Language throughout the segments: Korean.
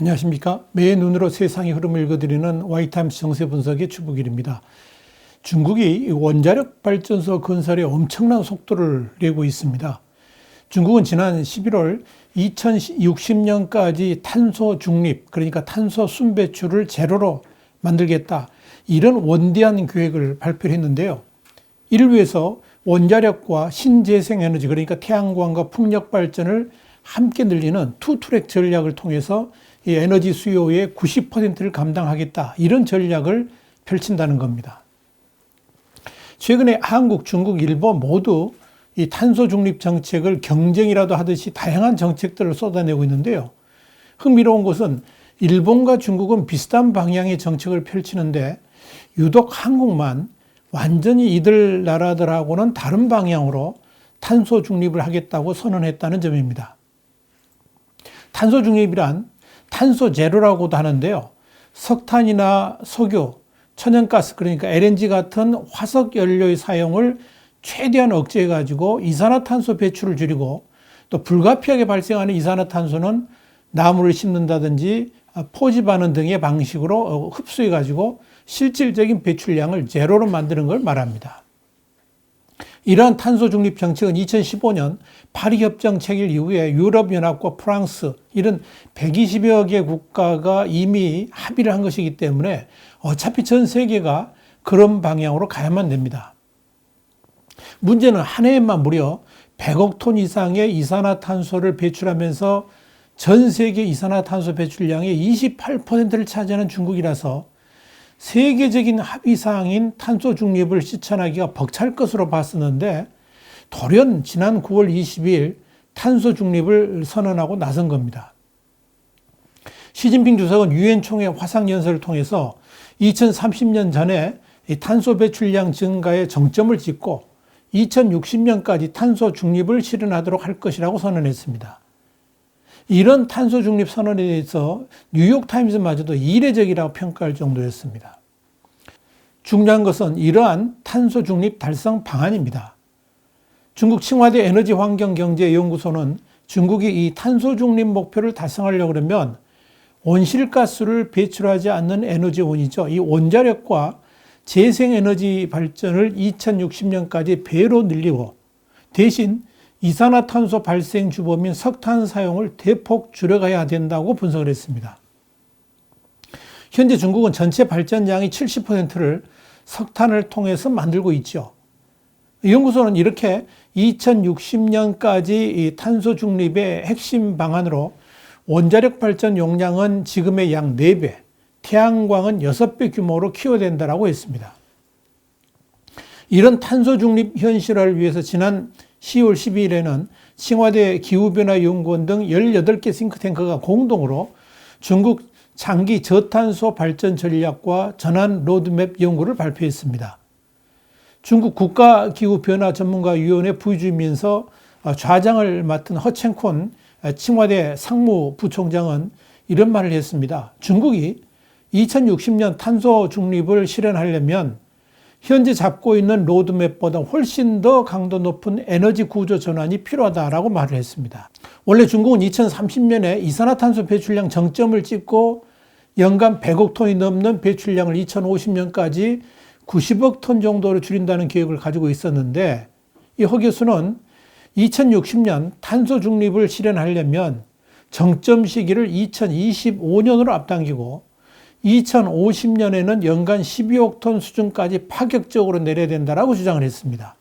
안녕하십니까. 매의 눈으로 세상의 흐름을 읽어드리는 와이타임스 정세분석의 주북일입니다. 중국이 원자력 발전소 건설에 엄청난 속도를 내고 있습니다. 중국은 지난 11월 2060년까지 탄소 중립, 그러니까 탄소 순배출을 제로로 만들겠다, 이런 원대한 계획을 발표했는데요. 이를 위해서 원자력과 신재생에너지, 그러니까 태양광과 풍력 발전을 함께 늘리는 투트랙 전략을 통해서 이 에너지 수요의 90%를 감당하겠다, 이런 전략을 펼친다는 겁니다. 최근에 한국, 중국, 일본 모두 이 탄소 중립 정책을 경쟁이라도 하듯이 다양한 정책들을 쏟아내고 있는데요. 흥미로운 것은 일본과 중국은 비슷한 방향의 정책을 펼치는데 유독 한국만 완전히 이들 나라들하고는 다른 방향으로 탄소 중립을 하겠다고 선언했다는 점입니다. 탄소 중립이란 탄소 제로라고도 하는데요. 석탄이나 석유, 천연가스, 그러니까 LNG 같은 화석 연료의 사용을 최대한 억제해가지고 이산화탄소 배출을 줄이고, 또 불가피하게 발생하는 이산화탄소는 나무를 심는다든지 포집하는 등의 방식으로 흡수해가지고 실질적인 배출량을 제로로 만드는 걸 말합니다. 이러한 탄소 중립 정책은 2015년 파리협정 체결 이후에 유럽연합과 프랑스, 이런 120여 개 국가가 이미 합의를 한 것이기 때문에 어차피 전 세계가 그런 방향으로 가야만 됩니다. 문제는 한 해에만 무려 100억 톤 이상의 이산화탄소를 배출하면서 전 세계 이산화탄소 배출량의 28%를 차지하는 중국이라서 세계적인 합의사항인 탄소 중립을 실천하기가 벅찰 것으로 봤었는데, 돌연 지난 9월 22일 탄소 중립을 선언하고 나선 겁니다. 시진핑 주석은 유엔 총회 화상연설을 통해서 2030년 전에 탄소 배출량 증가에 정점을 찍고 2060년까지 탄소 중립을 실현하도록 할 것이라고 선언했습니다. 이런 탄소 중립 선언에 대해서 뉴욕타임즈마저도 이례적이라고 평가할 정도였습니다. 중요한 것은 이러한 탄소 중립 달성 방안입니다. 중국 칭화대 에너지환경경제연구소는 중국이 이 탄소 중립 목표를 달성하려고 하면 온실가스를 배출하지 않는 에너지원이죠. 이 원자력과 재생에너지 발전을 2060년까지 배로 늘리고, 대신 이산화탄소 발생 주범인 석탄 사용을 대폭 줄여가야 된다고 분석을 했습니다. 현재 중국은 전체 발전량의 70%를 석탄을 통해서 만들고 있죠. 연구소는 이렇게 2060년까지 이 탄소 중립의 핵심 방안으로 원자력 발전 용량은 지금의 약 4배, 태양광은 6배 규모로 키워야 된다고 했습니다. 이런 탄소 중립 현실화를 위해서 지난 10월 12일에는 칭화대 기후변화연구원 등 18개 싱크탱크가 공동으로 중국 장기 저탄소 발전 전략과 전환 로드맵 연구를 발표했습니다. 중국 국가기후변화전문가위원회 부주이면서 좌장을 맡은 허첸콘 칭화대 상무부총장은 이런 말을 했습니다. 중국이 2060년 탄소 중립을 실현하려면 현재 잡고 있는 로드맵보다 훨씬 더 강도 높은 에너지 구조 전환이 필요하다라고 말을 했습니다. 원래 중국은 2030년에 이산화탄소 배출량 정점을 찍고 연간 100억 톤이 넘는 배출량을 2050년까지 90억 톤 정도로 줄인다는 계획을 가지고 있었는데, 이 허 교수는 2060년 탄소 중립을 실현하려면 정점 시기를 2025년으로 앞당기고 2050년에는 연간 12억 톤 수준까지 파격적으로 내려야 된다고 주장을 했습니다.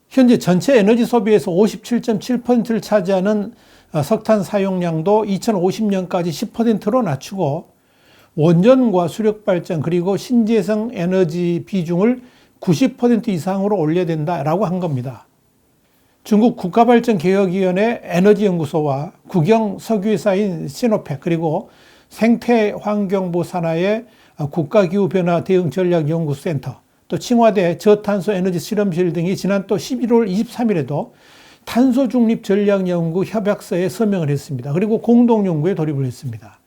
현재 전체 에너지 소비에서 57.7%를 차지하는 석탄 사용량도 2050년까지 10%로 낮추고 원전과 수력 발전, 그리고 신재생 에너지 비중을 90% 이상으로 올려야 된다라고 한 겁니다. 중국 국가발전개혁위원회 에너지연구소와 국영석유회사인 시노펙, 그리고 생태환경부 산하의 국가기후변화대응전략연구센터, 또 칭화대 저탄소 에너지 실험실 등이 지난 또 11월 23일에도 탄소 중립 전략 연구 협약서에 서명을 했습니다. 그리고 공동 연구에 돌입을 했습니다.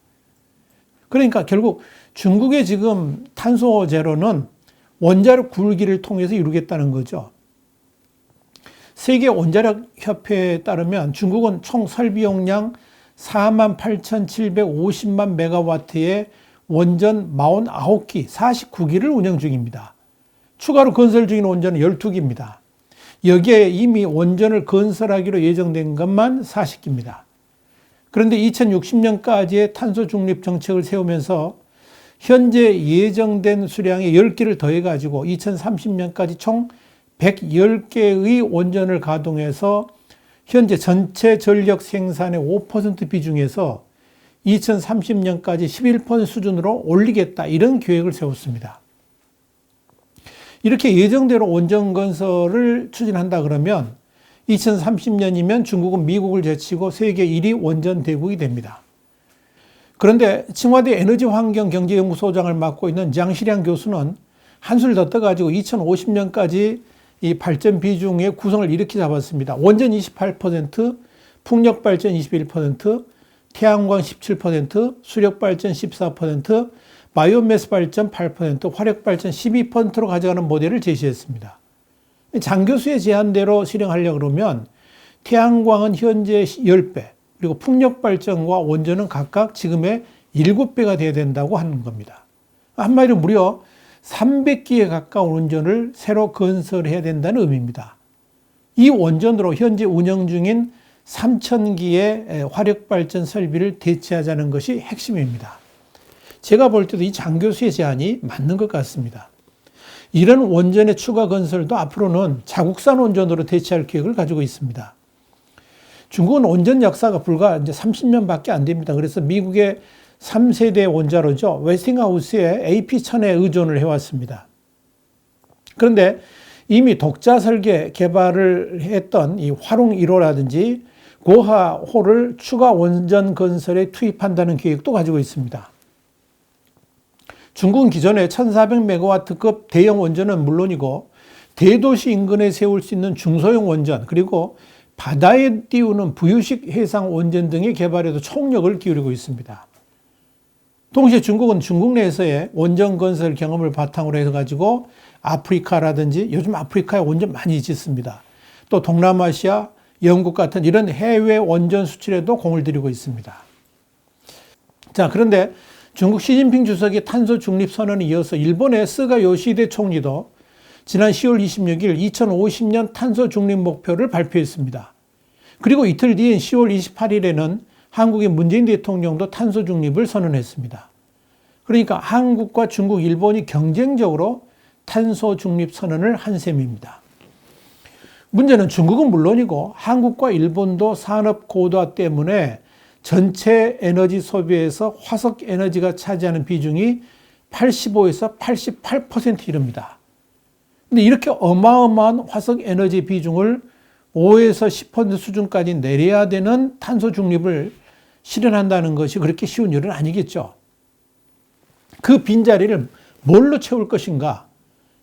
그러니까 결국 중국의 지금 탄소 제로는 원자력 굴기를 통해서 이루겠다는 거죠. 세계 원자력 협회에 따르면 중국은 총 설비 용량 48,750만 메가와트의 원전 49기, 49기를 운영 중입니다. 추가로 건설 중인 원전은 12기입니다. 여기에 이미 원전을 건설하기로 예정된 것만 40기입니다. 그런데 2060년까지의 탄소 중립 정책을 세우면서 현재 예정된 수량의 10기를 더해가지고 2030년까지 총 110개의 원전을 가동해서 현재 전체 전력 생산의 5% 비중에서 2030년까지 11% 수준으로 올리겠다, 이런 계획을 세웠습니다. 이렇게 예정대로 원전 건설을 추진한다 그러면 2030년이면 중국은 미국을 제치고 세계 1위 원전 대국이 됩니다. 그런데 칭화대 에너지환경경제연구소장을 맡고 있는 장시량 교수는 한술 더 떠가지고 2050년까지 이 발전 비중의 구성을 이렇게 잡았습니다. 원전 28%, 풍력발전 21%, 태양광 17%, 수력발전 14%, 바이오매스 발전 8%, 화력발전 12%로 가져가는 모델을 제시했습니다. 장 교수의 제안대로 실행하려고 그러면 태양광은 현재 10배, 그리고 풍력발전과 원전은 각각 지금의 7배가 돼야 된다고 하는 겁니다. 한마디로 무려 300기에 가까운 원전을 새로 건설해야 된다는 의미입니다. 이 원전으로 현재 운영 중인 3,000기의 화력발전 설비를 대체하자는 것이 핵심입니다. 제가 볼 때도 이 장 교수의 제안이 맞는 것 같습니다. 이런 원전의 추가 건설도 앞으로는 자국산 원전으로 대체할 계획을 가지고 있습니다. 중국은 원전 역사가 불과 이제 30년밖에 안 됩니다. 그래서 미국의 3세대 원자로죠, 웨스팅하우스의 AP1000에 의존을 해왔습니다. 그런데 이미 독자 설계 개발을 했던 이 화룡 1호라든지 고하호를 추가 원전 건설에 투입한다는 계획도 가지고 있습니다. 중국은 기존에 1400메가와트급 대형 원전은 물론이고 대도시 인근에 세울 수 있는 중소형 원전, 그리고 바다에 띄우는 부유식 해상 원전 등의 개발에도 총력을 기울이고 있습니다. 동시에 중국은 중국 내에서의 원전 건설 경험을 바탕으로 해가지고 아프리카라든지, 요즘 아프리카에 원전 많이 짓습니다. 또 동남아시아, 영국 같은 이런 해외 원전 수출에도 공을 들이고 있습니다. 자, 그런데 중국 시진핑 주석의 탄소 중립 선언에 이어서 일본의 스가 요시히데 총리도 지난 10월 26일 2050년 탄소 중립 목표를 발표했습니다. 그리고 이틀 뒤인 10월 28일에는 한국의 문재인 대통령도 탄소 중립을 선언했습니다. 그러니까 한국과 중국, 일본이 경쟁적으로 탄소 중립 선언을 한 셈입니다. 문제는 중국은 물론이고 한국과 일본도 산업 고도화 때문에 전체 에너지 소비에서 화석 에너지가 차지하는 비중이 85에서 88% 이릅니다. 근데 이렇게 어마어마한 화석 에너지 비중을 5에서 10% 수준까지 내려야 되는 탄소 중립을 실현한다는 것이 그렇게 쉬운 일은 아니겠죠. 그 빈자리를 뭘로 채울 것인가?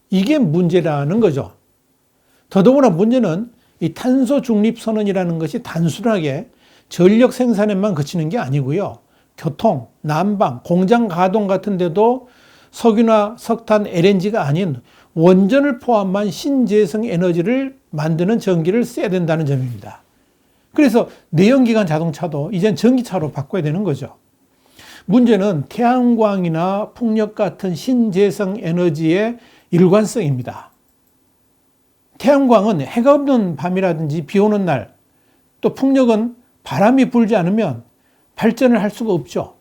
이게 문제라는 거죠. 더더구나 문제는 이 탄소 중립 선언이라는 것이 단순하게 전력 생산에만 그치는 게 아니고요. 교통, 난방, 공장 가동 같은 데도 석유나 석탄, LNG가 아닌 원전을 포함한 신재생 에너지를 만드는 전기를 써야 된다는 점입니다. 그래서 내연기관 자동차도 이젠 전기차로 바꿔야 되는 거죠. 문제는 태양광이나 풍력 같은 신재생 에너지의 일관성입니다. 태양광은 해가 없는 밤이라든지 비 오는 날, 또 풍력은 바람이 불지 않으면 발전을 할 수가 없죠.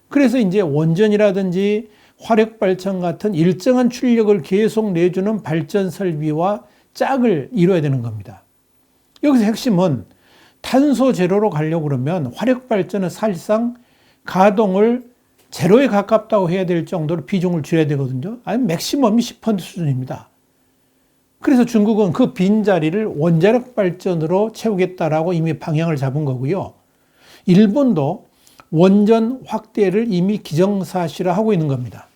그래서 이제 원전이라든지 화력발전 같은 일정한 출력을 계속 내주는 발전 설비와 짝을 이뤄야 되는 겁니다. 여기서 핵심은 탄소 제로로 가려고 그러면 화력발전은 사실상 가동을 제로에 가깝다고 해야 될 정도로 비중을 줄여야 되거든요. 아니, 맥시멈이 10% 수준입니다. 그래서 중국은 그 빈자리를 원자력 발전으로 채우겠다라고 이미 방향을 잡은 거고요. 일본도 원전 확대를 이미 기정사실화하고 있는 겁니다.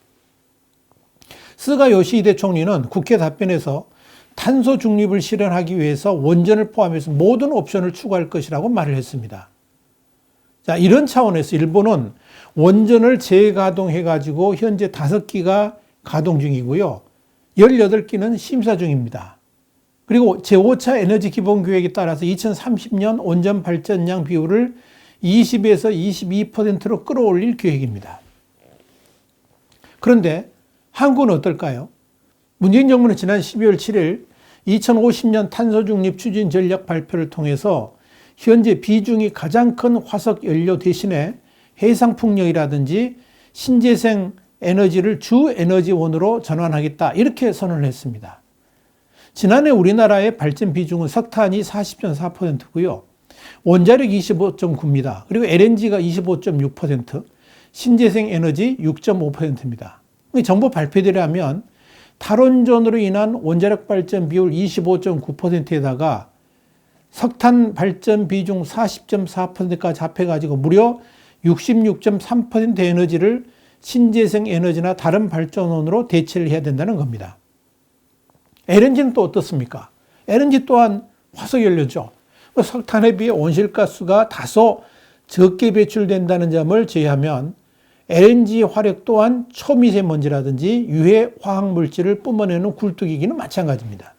스가 요시히데 총리는 국회 답변에서 탄소 중립을 실현하기 위해서 원전을 포함해서 모든 옵션을 추구할 것이라고 말을 했습니다. 자, 이런 차원에서 일본은 원전을 재가동해가지고 현재 5기가 가동 중이고요. 18기는 심사 중입니다. 그리고 제5차 에너지 기본 계획에 따라서 2030년 원전 발전량 비율을 20에서 22%로 끌어올릴 계획입니다. 그런데 한국은 어떨까요? 문재인 정부는 지난 12월 7일 2050년 탄소중립 추진 전략 발표를 통해서 현재 비중이 가장 큰 화석 연료 대신에 해상풍력이라든지 신재생 에너지를 주 에너지원으로 전환하겠다, 이렇게 선언을 했습니다. 지난해 우리나라의 발전 비중은 석탄이 40.4%고요. 원자력 25.9입니다. 그리고 LNG가 25.6%, 신재생 에너지 6.5%입니다. 정부 발표대로 하면 탈원전으로 인한 원자력 발전 비율 25.9%에다가 석탄 발전 비중 40.4%까지 합해가지고 무려 66.3% 에너지를 신재생 에너지나 다른 발전원으로 대체를 해야 된다는 겁니다. LNG는 또 어떻습니까? LNG 또한 화석연료죠. 석탄에 비해 온실가스가 다소 적게 배출된다는 점을 제외하면 LNG 화력 또한 초미세먼지라든지 유해 화학물질을 뿜어내는 굴뚝이기는 마찬가지입니다.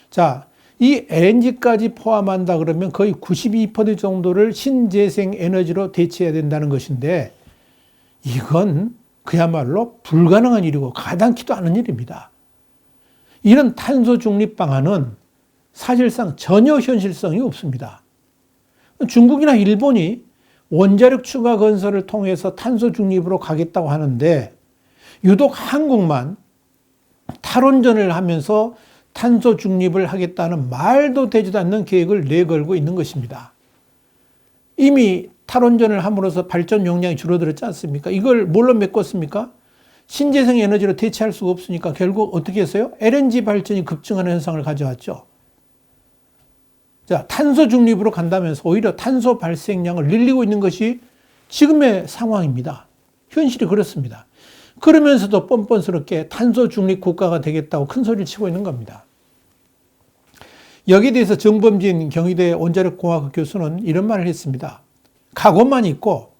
자, 이 LNG까지 포함한다 그러면 거의 92% 정도를 신재생 에너지로 대체해야 된다는 것인데, 이건 그야말로 불가능한 일이고 가당키도 않은 일입니다. 이런 탄소 중립 방안은 사실상 전혀 현실성이 없습니다. 중국이나 일본이 원자력 추가 건설을 통해서 탄소 중립으로 가겠다고 하는데, 유독 한국만 탈원전을 하면서 탄소 중립을 하겠다는 말도 되지도 않는 계획을 내걸고 있는 것입니다. 이미 탈원전을 함으로써 발전 용량이 줄어들었지 않습니까? 이걸 뭘로 메꿨습니까? 신재생 에너지로 대체할 수가 없으니까 결국 어떻게 했어요? LNG 발전이 급증하는 현상을 가져왔죠. 자, 탄소 중립으로 간다면서 오히려 탄소 발생량을 늘리고 있는 것이 지금의 상황입니다. 현실이 그렇습니다. 그러면서도 뻔뻔스럽게 탄소 중립 국가가 되겠다고 큰 소리를 치고 있는 겁니다. 여기에 대해서 정범진 경희대 원자력공학학 교수는 이런 말을 했습니다. 각오만 있고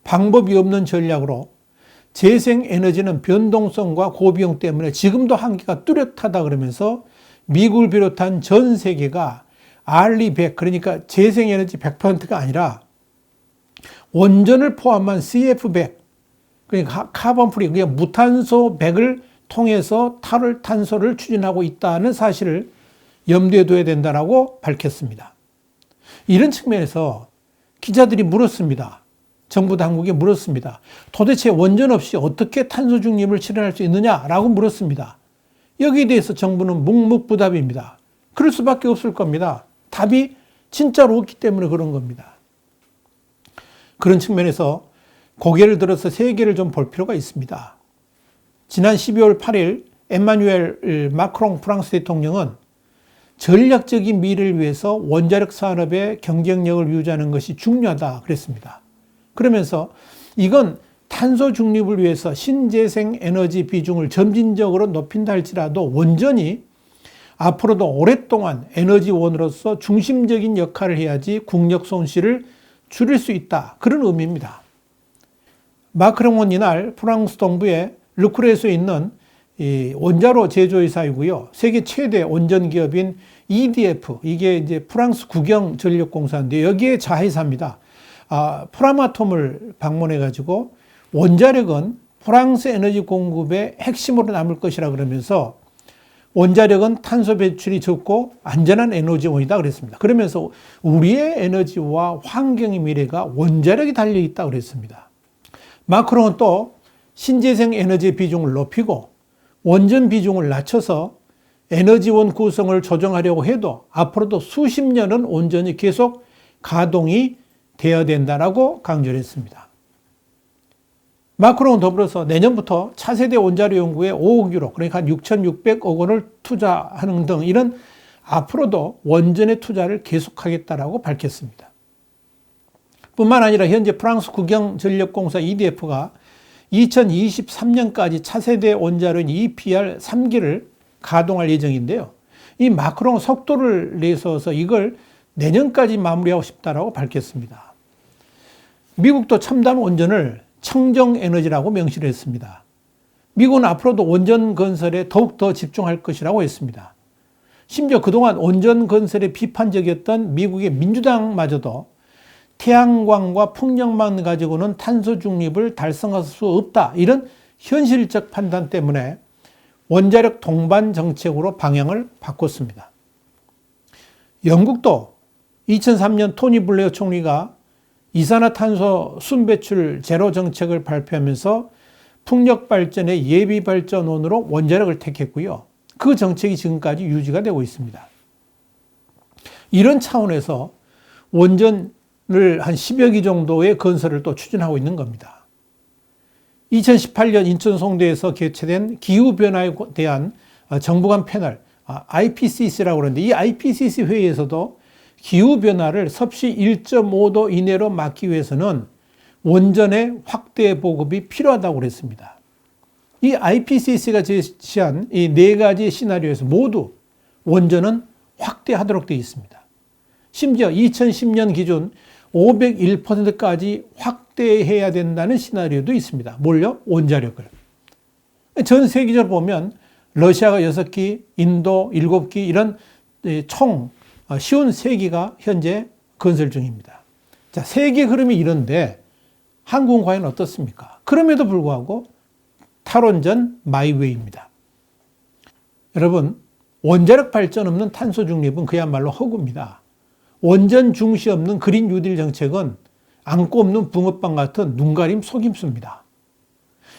방법이 없는 전략으로 재생에너지는 변동성과 고비용 때문에 지금도 한계가 뚜렷하다 그러면서 미국을 비롯한 전 세계가 RE100, 그러니까 재생에너지 100%가 아니라 원전을 포함한 CF100, 그러니까 카본 프리, 그러니까 무탄소 100을 통해서 탈탄소를 추진하고 있다는 사실을 염두에 둬야 된다고 밝혔습니다. 이런 측면에서 기자들이 물었습니다. 정부 당국에 물었습니다. 도대체 원전 없이 어떻게 탄소 중립을 실현할 수 있느냐라고 물었습니다. 여기에 대해서 정부는 묵묵부답입니다. 그럴 수밖에 없을 겁니다. 답이 진짜로 없기 때문에 그런 겁니다. 그런 측면에서 고개를 들어서 세계를 좀 볼 필요가 있습니다. 지난 12월 8일 에마뉴엘 마크롱 프랑스 대통령은 전략적인 미래를 위해서 원자력 산업의 경쟁력을 유지하는 것이 중요하다 그랬습니다. 그러면서 이건 탄소 중립을 위해서 신재생 에너지 비중을 점진적으로 높인다 할지라도 원전이 앞으로도 오랫동안 에너지원으로서 중심적인 역할을 해야지 국력 손실을 줄일 수 있다, 그런 의미입니다. 마크롱은 이날 프랑스 동부의 르크레스에 있는 원자로 제조회사이고요. 세계 최대 원전 기업인 EDF, 이게 이제 프랑스 국영전력공사인데 여기에 자회사입니다. 프라마톰을 방문해가지고 원자력은 프랑스 에너지 공급의 핵심으로 남을 것이라 그러면서 원자력은 탄소 배출이 적고 안전한 에너지원이다 그랬습니다. 그러면서 우리의 에너지와 환경의 미래가 원자력이 달려있다 그랬습니다. 마크롱은 또 신재생 에너지 비중을 높이고 원전 비중을 낮춰서 에너지원 구성을 조정하려고 해도 앞으로도 수십 년은 원전이 계속 가동이 되어야 된다라고 강조를 했습니다. 마크롱은 더불어서 내년부터 차세대 원자력 연구에 5억 유로, 그러니까 한 6,600억 원을 투자하는 등 이런 앞으로도 원전의 투자를 계속하겠다라고 밝혔습니다. 뿐만 아니라 현재 프랑스 국영전력공사 EDF가 2023년까지 차세대 원자로인 EPR 3기를 가동할 예정인데요. 이 마크롱은 속도를 내서서 이걸 내년까지 마무리하고 싶다라고 밝혔습니다. 미국도 첨단 원전을 청정에너지라고 명시를 했습니다. 미국은 앞으로도 원전 건설에 더욱더 집중할 것이라고 했습니다. 심지어 그동안 원전 건설에 비판적이었던 미국의 민주당마저도 태양광과 풍력만 가지고는 탄소 중립을 달성할 수 없다. 이런 현실적 판단 때문에 원자력 동반 정책으로 방향을 바꿨습니다. 영국도 2003년 토니 블레어 총리가 이산화탄소 순배출 제로 정책을 발표하면서 풍력 발전의 예비 발전원으로 원자력을 택했고요. 그 정책이 지금까지 유지가 되고 있습니다. 이런 차원에서 원전을 한 10여 기 정도의 건설을 또 추진하고 있는 겁니다. 2018년 인천 송도에서 개최된 기후변화에 대한 정부 간 패널, IPCC라고 그러는데 이 IPCC 회의에서도 기후변화를 섭씨 1.5도 이내로 막기 위해서는 원전의 확대 보급이 필요하다고 그랬습니다. 이 IPCC가 제시한 이 네 가지 시나리오에서 모두 원전은 확대하도록 되어 있습니다. 심지어 2010년 기준 501%까지 확대해야 된다는 시나리오도 있습니다. 뭘요? 원자력을. 전 세계적으로 보면 러시아가 6기, 인도 7기 이런 총 53기가 현재 건설 중입니다. 자, 세계 흐름이 이런데 한국은 과연 어떻습니까? 그럼에도 불구하고 탈원전 마이웨이입니다. 여러분, 원자력 발전 없는 탄소 중립은 그야말로 허구입니다. 원전 중시 없는 그린 뉴딜 정책은 안고 없는 붕어빵 같은 눈가림 속임수입니다.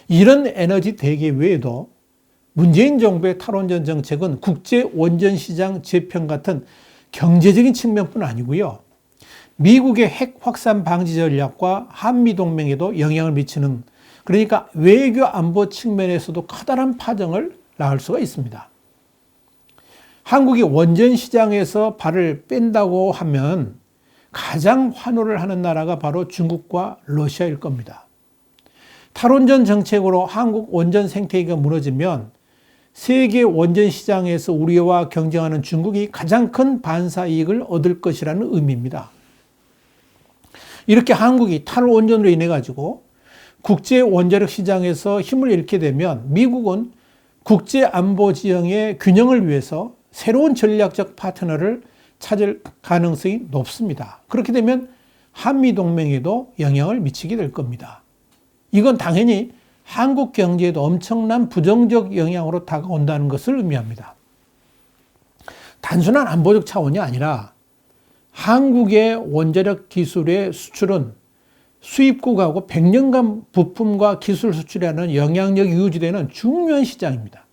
이런 에너지 대계 외에도 문재인 정부의 탈원전 정책은 국제 원전 시장 재편 같은 경제적인 측면뿐 아니고요. 미국의 핵 확산 방지 전략과 한미 동맹에도 영향을 미치는, 그러니까 외교 안보 측면에서도 커다란 파장을 낳을 수가 있습니다. 한국이 원전 시장에서 발을 뺀다고 하면 가장 환호를 하는 나라가 바로 중국과 러시아일 겁니다. 탈원전 정책으로 한국 원전 생태계가 무너지면 세계 원전 시장에서 우리와 경쟁하는 중국이 가장 큰 반사 이익을 얻을 것이라는 의미입니다. 이렇게 한국이 탈원전으로 인해 가지고 국제 원자력 시장에서 힘을 잃게 되면 미국은 국제 안보 지형의 균형을 위해서 새로운 전략적 파트너를 찾을 가능성이 높습니다. 그렇게 되면 한미 동맹에도 영향을 미치게 될 겁니다. 이건 당연히 한국 경제에도 엄청난 부정적 영향으로 다가온다는 것을 의미합니다. 단순한 안보적 차원이 아니라 한국의 원자력 기술의 수출은 수입국하고 100년간 부품과 기술 수출하는 영향력이 유지되는 중요한 시장입니다.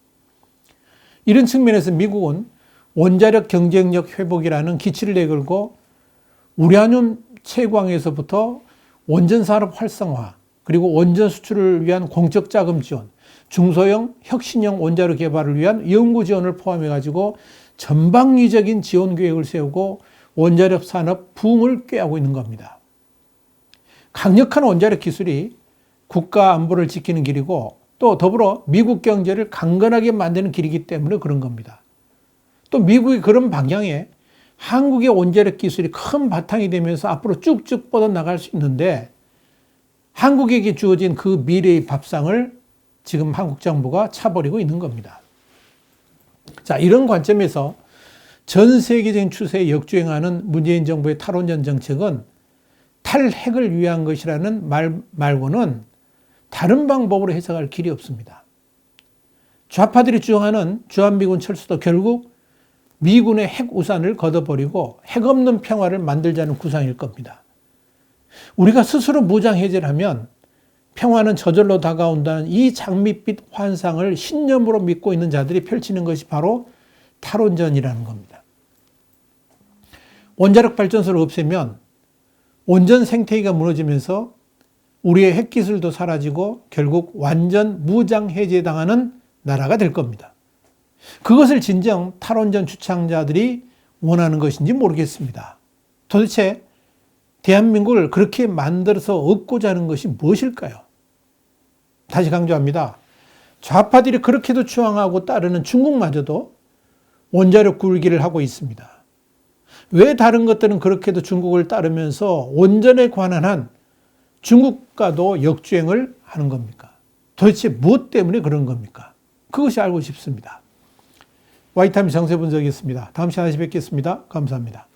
이런 측면에서 미국은 원자력 경쟁력 회복이라는 기치를 내걸고 우라늄 채광에서부터 원전 산업 활성화, 그리고 원전 수출을 위한 공적 자금 지원, 중소형 혁신형 원자력 개발을 위한 연구 지원을 포함해가지고 전방위적인 지원 계획을 세우고 원자력 산업 붐을 꾀하고 있는 겁니다. 강력한 원자력 기술이 국가 안보를 지키는 길이고 또 더불어 미국 경제를 강건하게 만드는 길이기 때문에 그런 겁니다. 또 미국이 그런 방향에 한국의 원자력 기술이 큰 바탕이 되면서 앞으로 쭉쭉 뻗어나갈 수 있는데 한국에게 주어진 그 미래의 밥상을 지금 한국 정부가 차버리고 있는 겁니다. 자, 이런 관점에서 전 세계적인 추세에 역주행하는 문재인 정부의 탈원전 정책은 탈핵을 위한 것이라는 말 말고는 다른 방법으로 해석할 길이 없습니다. 좌파들이 주장하는 주한미군 철수도 결국 미군의 핵 우산을 걷어버리고 핵 없는 평화를 만들자는 구상일 겁니다. 우리가 스스로 무장 해제를 하면 평화는 저절로 다가온다는 이 장밋빛 환상을 신념으로 믿고 있는 자들이 펼치는 것이 바로 탈원전이라는 겁니다. 원자력 발전소를 없애면 원전 생태계가 무너지면서 우리의 핵기술도 사라지고 결국 완전 무장 해제당하는 나라가 될 겁니다. 그것을 진정 탈원전 주창자들이 원하는 것인지 모르겠습니다. 도대체 대한민국을 그렇게 만들어서 얻고자 하는 것이 무엇일까요? 다시 강조합니다. 좌파들이 그렇게도 추앙하고 따르는 중국마저도 원자력 굴기를 하고 있습니다. 왜 다른 것들은 그렇게도 중국을 따르면서 원전에 관한 한 중국과도 역주행을 하는 겁니까? 도대체 무엇 때문에 그런 겁니까? 그것이 알고 싶습니다. 와이타임 정세 분석이었습니다. 다음 시간에 뵙겠습니다. 감사합니다.